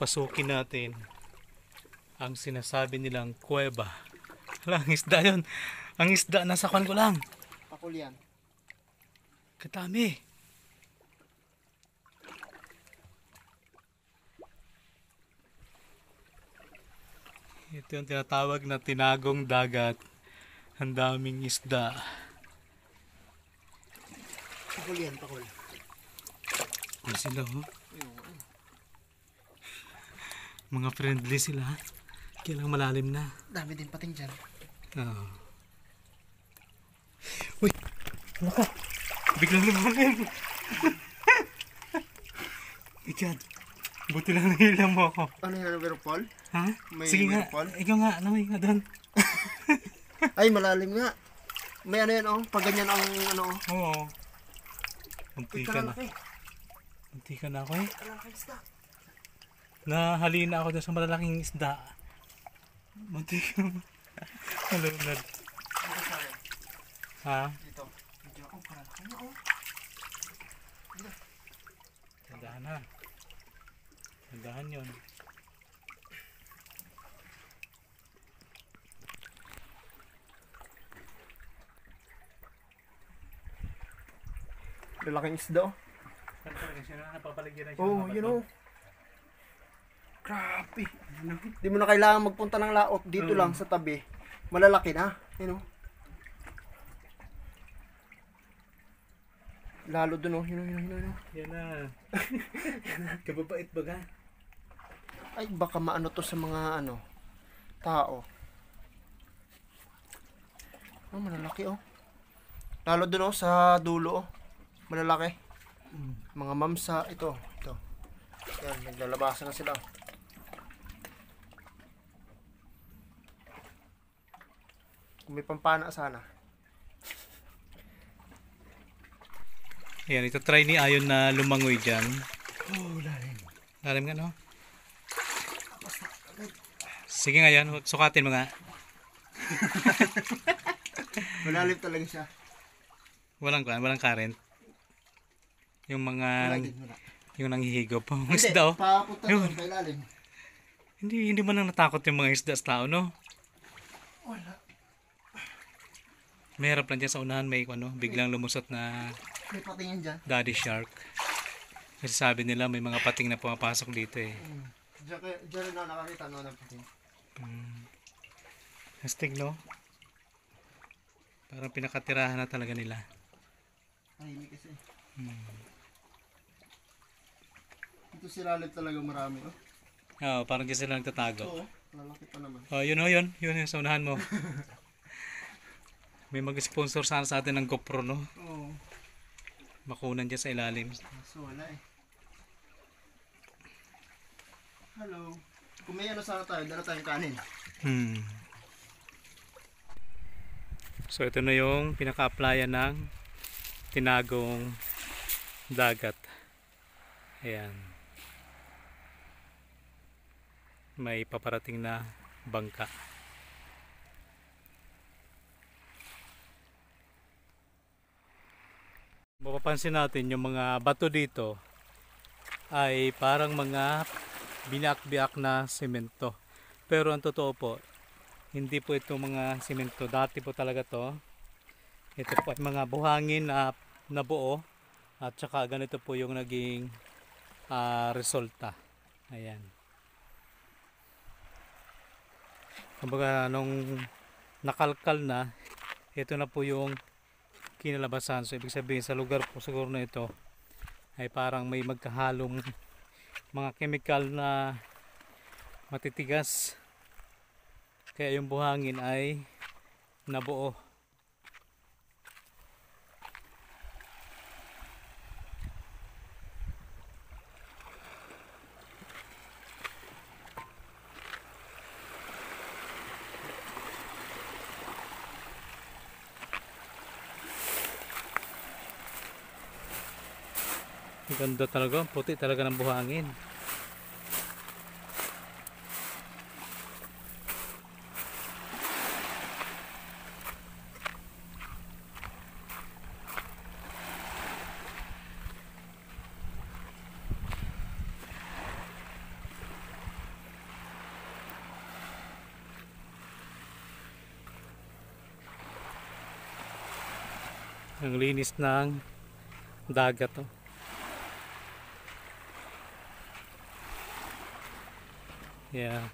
Papasukin natin ang sinasabi nilang kuweba. Hala, ang isda yun. Ang isda nasa kwan ko lang. Pakul yan. Katami. Ito yung tinatawag na tinagong dagat. Ang daming isda. Pakul yan, pakul. Ano sila, oh? Mga friendly sila. Kaya lang malalim na. Dami din pating dyan. Oo. Uy! Ano ka? Biglang lumalim. Ikaw. Buti lang nahilang mo ako. Ano yan, River Paul? Ha? May Sige nga. waterfall? Ikaw nga. Lamay nga doon. Ay, malalim nga. May ano yan, oh. Pag ganyan ang ano, oh. Oo. Uy, Munti ka na. kalalaki. Munti ka na ako eh. Kalalaki isda. Nahalina ako doon sa malalaking isda. Munti ka na. Malunod. Dito sa akin. Ha? Dito. Dito. Oh, kalalaki na, oh. Tandahan na. Tandahan yun. Lalaking isda, oh. Saan talaga siya na napapaligyan na siya? Oh, yun, oh. Grabe. Di mo na kailangan magpunta ng laot. Dito lang sa tabi. Malalaki na. Yun, oh. Lalo dun, oh. Yun. Yan na. Kababait baga. Ay, baka maano to sa mga, ano, tao. Oh, malalaki, oh. Lalo dun, oh, sa dulo, oh. Malalaki. Mga mamsa, ito. Yan, naglalabasan na sila. Kung may pampana sana. Ayan, ito try ni Ayon na lumangoy dyan. Oh, lalim. Lalim nga, no? Sige nga yan, sukatin mo nga. Malalim talaga siya. Walang current. Yung mga, Wala. yung nanghihigop. Mga Hindi, isda, oh. papunta Yun. doon kay lalim. Hindi man lang natakot yung mga isda sa tao, no? Wala. Mahirap lang dyan sa unahan, may ano, biglang lumusot na May patingin dyan. daddy shark. Kasi sabi nila may mga pating na pumapasok dito eh. Diyan na nakakita no ng pating. Astig, no? Parang pinakatirahan na talaga nila. Tahimik kasi. Ito si lalim talaga marami, oh. Oo, parang kasi sila nagtatago. Oo, lalaki pa naman. Oh, yun yun yung sa unahan mo. May mag-sponsor sana sa atin ng GoPro, no? Oo. Makunan dyan sa ilalim. So wala eh. Hello. Kung may ano sana tayo, dala tayong kanin. So ito na yung pinaka-applyan ng tinagong dagat. Ayan. May paparating na bangka. Mapapansin natin yung mga bato dito ay parang mga binak-biak na semento. Pero ang totoo po, hindi po ito mga semento. Dati po talaga to. Ito po ay mga buhangin na nabuo at saka ganito po yung naging resulta. Ayan. Kumbaga nung nakalkal na, ito na po yung kinalabasan. So ibig sabihin sa lugar po siguro na ito ay parang may magkahalong mga chemical na matitigas. Kaya yung buhangin ay nabuo. Ganda talaga, puti talaga ng buhangin. Ang linis ng dagat to. Yan.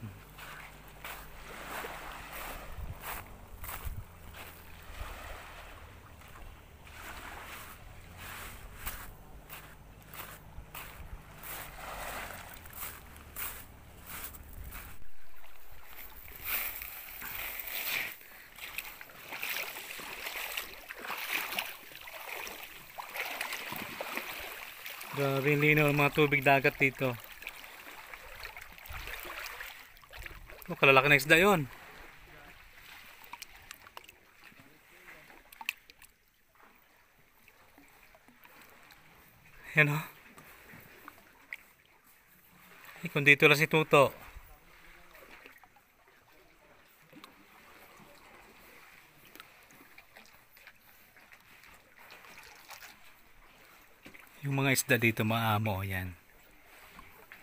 Grabe yung linaw ng mga tubig dagat dito. Oh, kalalaki na isda yun. Yan o. Kung dito lang si Tuto. Yung mga isda dito maamo, yan.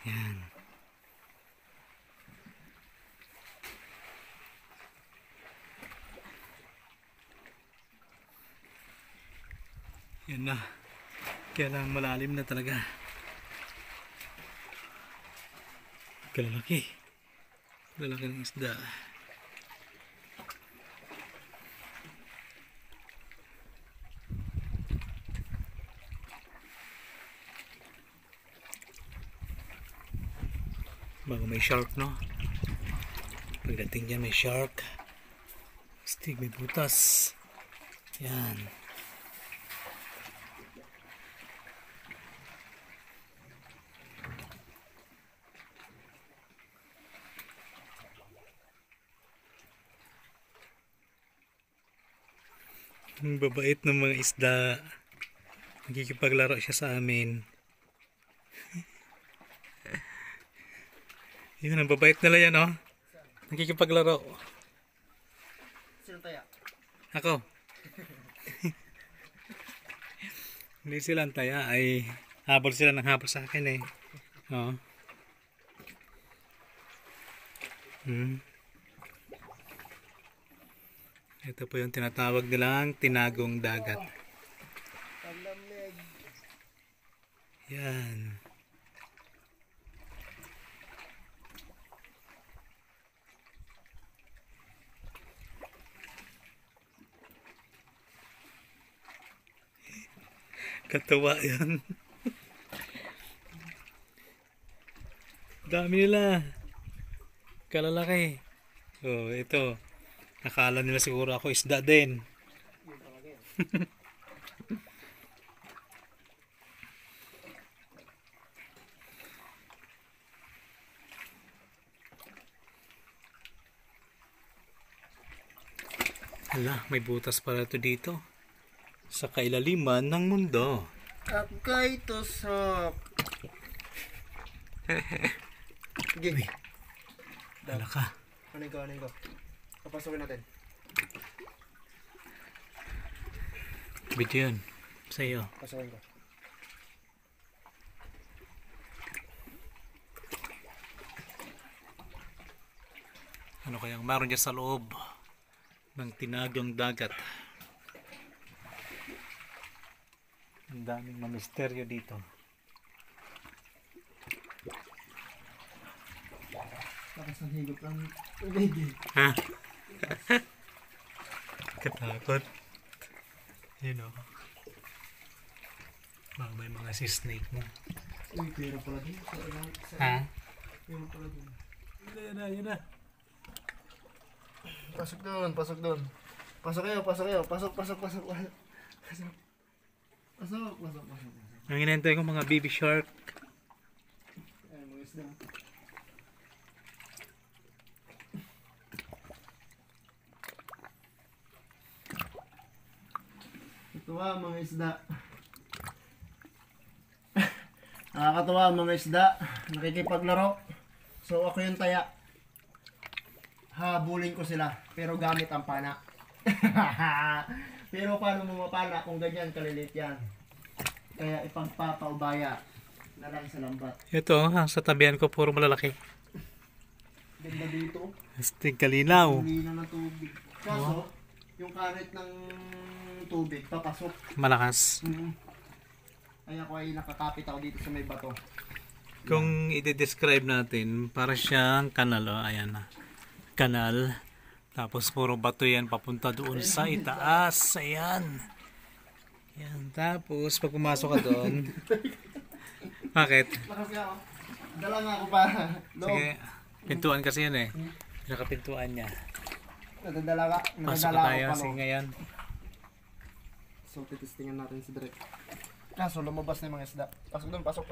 Yan. Yan na. Kaya lang malalim na talaga. Kalalaki. Kalalaki ng isda. Bago may shark, no? Pagdating dyan may shark. Stig, may butas. Yan. Ang babait ng mga isda. Nakikipaglaro siya sa amin. Yun, ang babait nila yan, oh. Nakikipaglaro. Sino taya? Ako. Hindi sila ang taya, ay habol sila ng habol sa akin, eh. Oo. Ito po yung tinatawag nilang tinagong dagat. Yan. Katawa yan. Dami nila. Kalalaki. Oh, ito. Nakala nila siguro ako isda din. Hala, may butas pala ito dito. Sa kailaliman ng mundo. At kay tusok. Sige. Hala ka. Anin ko. Papasukin natin. Video yun. Sa iyo. Pasukin ko. Ano kayang meron dyan sa loob ng tinagong dagat? Ang daming mamisteryo dito. Lakas ng higop ang tubig. Ha? Katakot. Yun o. Baka may mga si snake mo. Uy, pera pala din. Ha? Pera pala din. Yun na. Pasok doon. Pasok kayo. Pasok. Ang inantay ko mga baby shark. Ayan, mga isda. Nakakatuwa mga isda. Nakakatuwa mga isda. Nakikipaglaro. So ako yung taya. Habulin ko sila. Pero gamit ang pana. Pero paano mo mapana kung ganyan kalilit yan? Kaya ipagpapaubaya na lang sa lambat. Ito, sa tabihan ko puro malalaki. Ganda dito. Astig kalinaw. Hindi na ng tubig. Kaso, yung karet ng yung tubig, papasok. Malakas. Kaya ako ay nakakapit ako dito sa may bato. Kung i-describe natin, para siyang kanal. Oh, ayan na. Kanal. Tapos puro bato yan papunta doon sa itaas. Ayan. Yan. Tapos pag pumasok ka doon. Bakit? Kasi ako, dala nga ako pa. Sige. Pintuan kasi yan eh. Nakapintuan niya. Nadadala Pasok ako tayo. pa. Sige ngayon. So, titistingan natin si Direk. Kaso, lumabas na yung mga isda. Pasok doon, pasok.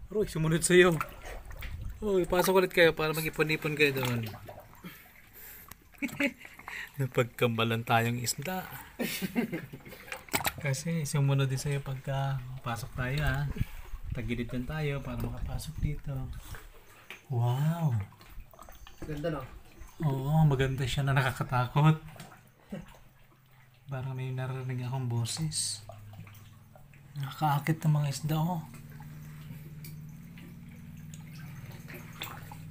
Roy, sumunod sa'yo. Uy, pasok ulit kayo para mag-ipon-ipon kayo doon. Napagkambalan tayong isda. Kasi sumunod din sa'yo pagka pasok tayo ha. Tagilid din tayo para makapasok dito. Wow! Ganda no? Oo, maganda siya na nakakatakot. Parang may narinig akong boses. Nakakaakit ng mga isda oh.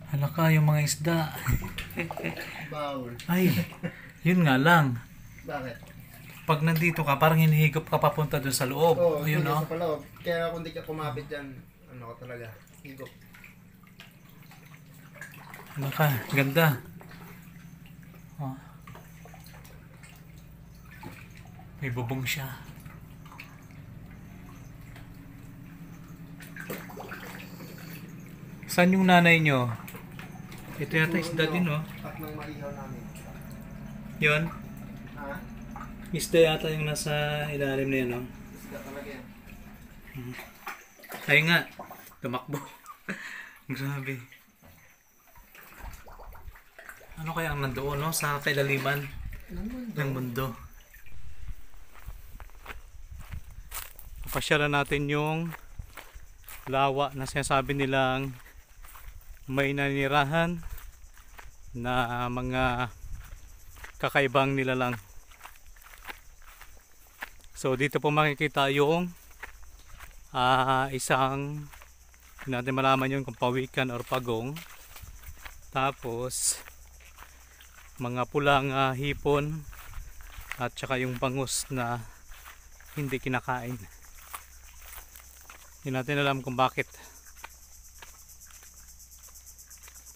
Halaka yung mga isda. Bawal. Ay, yun nga lang. Bakit? Pag nandito ka, parang hinihigop ka papunta dun sa loob. Oo, Ayun hindi no? sa paloob. Kaya kung di ka kumapit dyan, ano ka talaga, higop. Halaka, ganda. Oh. May bubong siya. Saan yung nanay nyo? Ito yata isda din oh. At nang maihaw namin. Yun. Ha? Isda yata yung nasa ilalim na yun oh. Isda talaga yan. Ay nga, tumakbo. Grabe. Ano kaya ang nandoon no? Sa kailaliman ng mundo. Papasyalan natin yung lawa na sinasabi nilang may nanirahan na mga kakaibang nilalang. So dito po makikita yung isang, hindi natin malaman yun kung pawikan or pagong. Tapos mga pulang hipon at saka yung bangus na hindi kinakain. Hindi natin alam kung bakit.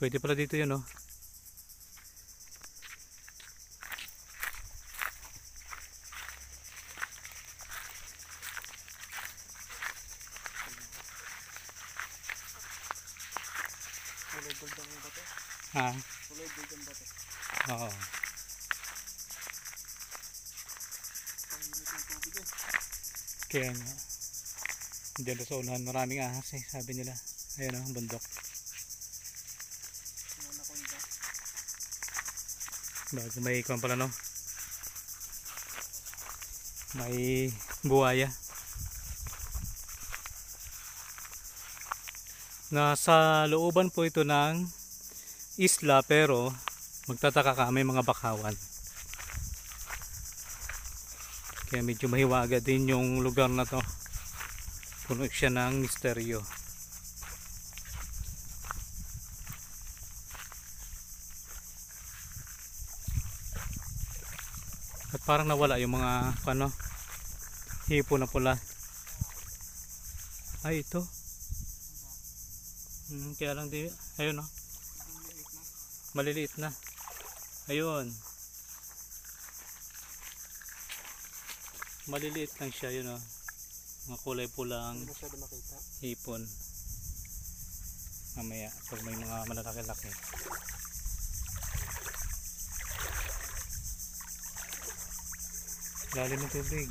Pwede pala dito yun oh. Kulay gold ang bato. Ha? Kulay gold ang bato. Oo. Panginit ng tubig eh. Kaya nga. Diyan sa unahan maraming ahas eh, sabi nila. Ayun oh, bundok. Mga nakonda. Bago may ikon pala no. May buhaya. Nasa looban po ito ng isla pero magtataka ka may mga bakawan. Kaya medyo mahiwaga din yung lugar na to. Puno siya ng misteryo. At parang nawala yung mga hipo na pula. Ay ito. Kaya lang di, ayun oh. Maliliit na. Ayun. Maliliit lang siya yun oh. Mga kulay pulang Hindi masyado makita. hipon. Mamaya pag may mga malalaki-laki. Lalim ng tubig.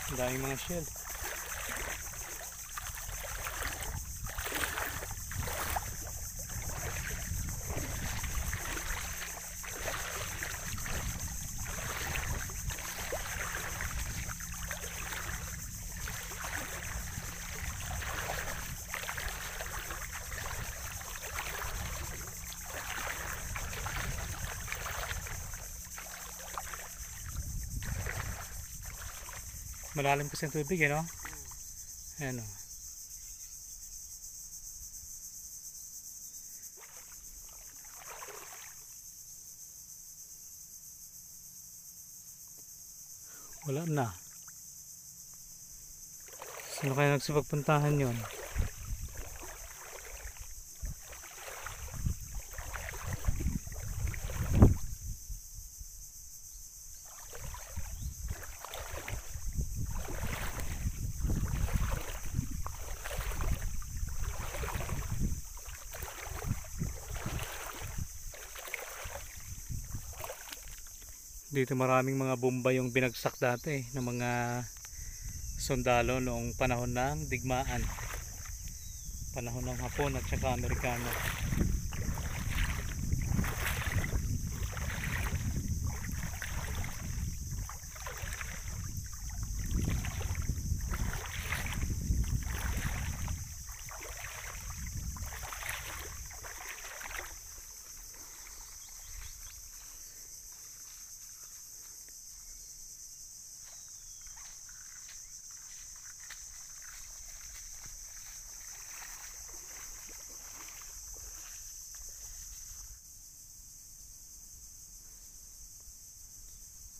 Ang daming mga shell. Malalim kasi ang tubig eh no? Ayan o. Wala na. Sino kaya nagsipagpuntahan yun? Dito maraming mga bomba yung binagsak dati ng mga sundalo noong panahon ng digmaan. Panahon ng Hapon at saka Amerikano.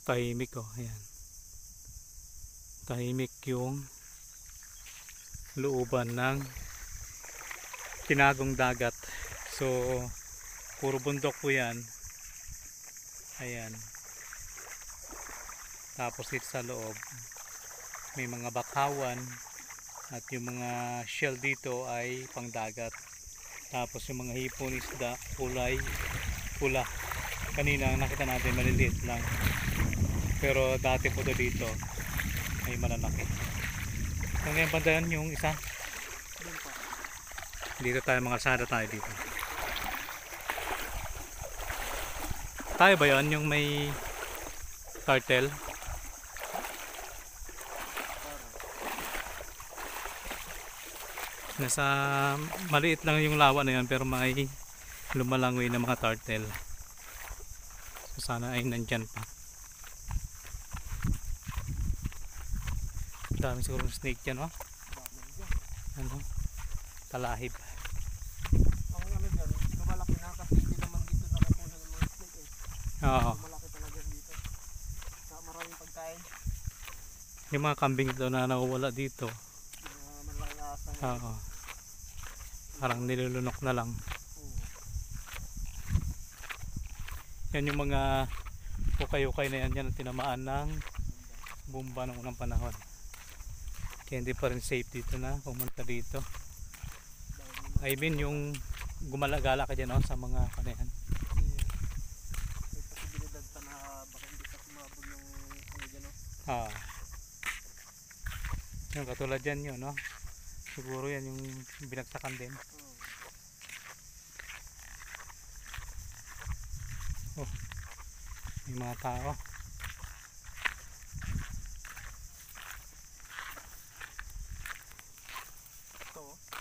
Tahimik oh, ayan. Tahimik yung looban ng tinagong dagat. So, puro bundok po yan. Ayan. Tapos dito sa loob, may mga bakawan at yung mga shell dito ay pangdagat. Tapos yung mga hipon isda, kulay pula. Kanina nakita natin maliliit lang. Pero dati po dito ay malalaki. So ngayon bandayan yung isa. Dito tayo, mga kalsada tayo dito. Tayo ba yun yung may cartel? Nasa maliit lang yung lawa na yun pero may lumalangoy na mga turtle. So sana ay nandyan pa. Dami siguro ng snake dyan, oh. Ano? Talahib. Ang ano dyan, lumalaki na kasi hindi naman dito nakukuha ng mga snake eh. Oo. Lumalaki talaga dito. Sa maraming pagkain. Yung mga kambing daw na nawawala dito. Malaking asang. Oo. Parang nilulunok na lang. Yan yung mga ukay-ukay na yan, yan ang tinamaan ng bomba ng unang panahon. Kaya hindi pa rin safe dito na pumunta dito. I mean yung gumala-gala ka dyan, oh, sa mga kanayan. May posibilidad pa na baka hindi pa sumabog yung ano dyan, oh. Ah. Yung katulad dyan yun, no? Siguro yan yung binagsakan din. Oh, may mga tao.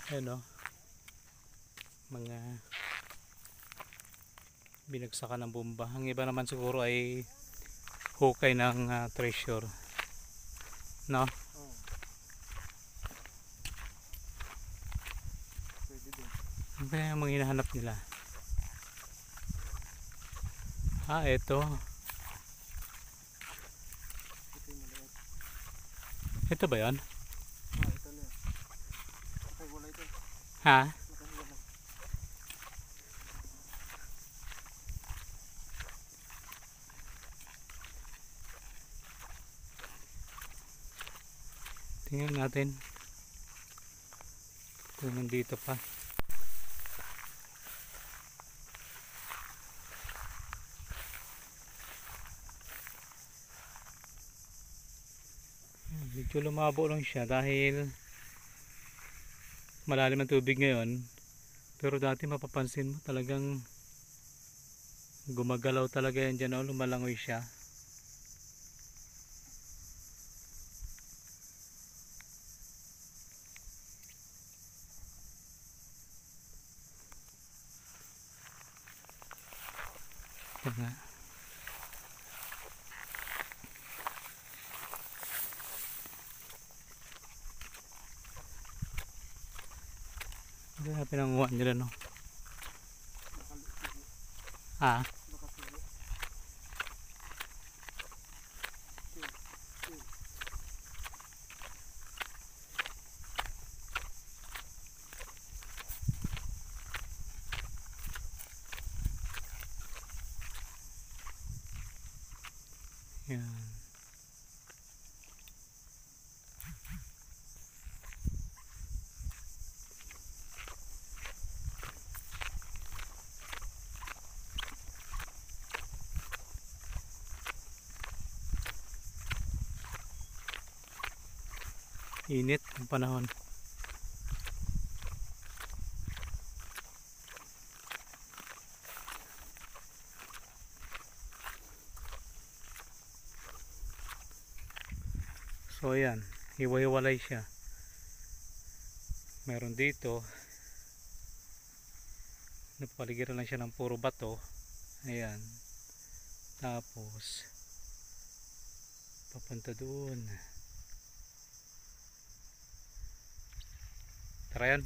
Ayan, oh. Mga binagsakan ng bomba. Ang iba naman siguro ay hukay ng treasure, no? Pwede din. Ano ba yung mga hinahanap nila? Ah, eto. Ito yung maliit. Ito ba yan? Ito na. Okay, wala ito. Ha? Nakahiwa lang. Tingnan natin kung nandito pa. Medyo lumabo lang siya dahil malalim ang tubig ngayon, pero dati mapapansin mo talagang gumagalaw talaga yan dyan, oh, lumalangoy siya. Ito nga. Kaya pinanguha nila, no? Ah, yan. Init ang panahon. So ayan, hiwa-hiwalay siya. Meron dito, napapaligiran lang siya ng puro bato. Ayan. Tapos papunta doon. Tara yan.